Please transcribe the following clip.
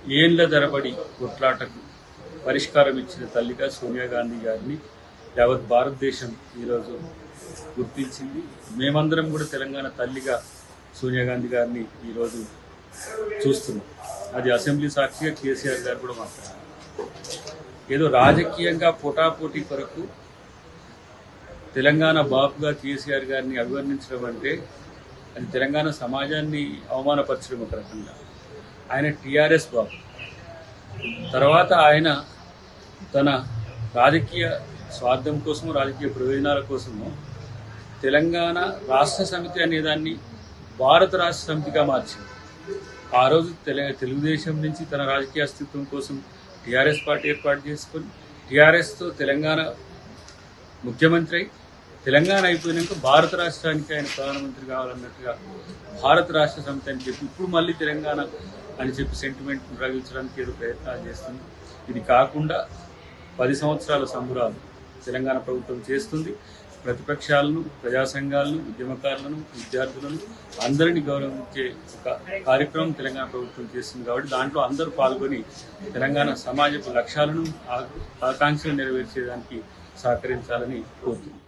ఏండ్ల తరబడి కొట్లాటకు పరిష్కారం ఇచ్చిన తల్లిగా సోనియా గాంధీ గారిని యావత్ భారతదేశం ఈరోజు గుర్తించింది. మేమందరం కూడా తెలంగాణ తల్లిగా సోనియా గాంధీ గారిని ఈరోజు చూస్తున్నాం. అది అసెంబ్లీ సాక్షిగా కేసీఆర్ గారు కూడా మాట్లాడారు. ఏదో రాజకీయంగా పోటాపోటీ కొరకు తెలంగాణ బాపుగా కేసీఆర్ గారిని అభివర్ణించడం అంటే అది తెలంగాణ సమాజాన్ని అవమానపరచడం ఒక రకంగా. ఆయన టీఆర్ఎస్ బాపు, తర్వాత ఆయన తన రాజకీయ స్వార్థం కోసము, రాజకీయ ప్రయోజనాల కోసము తెలంగాణ రాష్ట్ర సమితి అనేదాన్ని భారత రాష్ట్ర సమితిగా మార్చింది. ఆ రోజు తెలుగుదేశం నుంచి తన రాజకీయ అస్తిత్వం కోసం టీఆర్ఎస్ పార్టీ ఏర్పాటు చేసుకొని టీఆర్ఎస్తో తెలంగాణ ముఖ్యమంత్రి అయి తెలంగాణ అయిపోయినాక భారత రాష్ట్రానికి ఆయన ప్రధానమంత్రి కావాలన్నట్టుగా భారత రాష్ట్ర సమితి అని చెప్పి ఇప్పుడు మళ్ళీ తెలంగాణ అని చెప్పి సెంటిమెంట్ రగిల్చడానికి ఏదో ప్రయత్నాలు చేస్తుంది. ఇది కాకుండా 10 సంవత్సరాల సంబరాలు తెలంగాణ ప్రభుత్వం చేస్తుంది. ప్రతిపక్షాలను, ప్రజా సంఘాలను, ఉద్యమకారులను, విద్యార్థులను అందరినీ గౌరవించే ఒక కార్యక్రమం తెలంగాణ ప్రభుత్వం చేస్తుంది. కాబట్టి దాంట్లో అందరూ పాల్గొని తెలంగాణ సమాజపు లక్ష్యాలను, ఆకాంక్షలు నెరవేర్చేదానికి సహకరించాలని కోరుతున్నాను.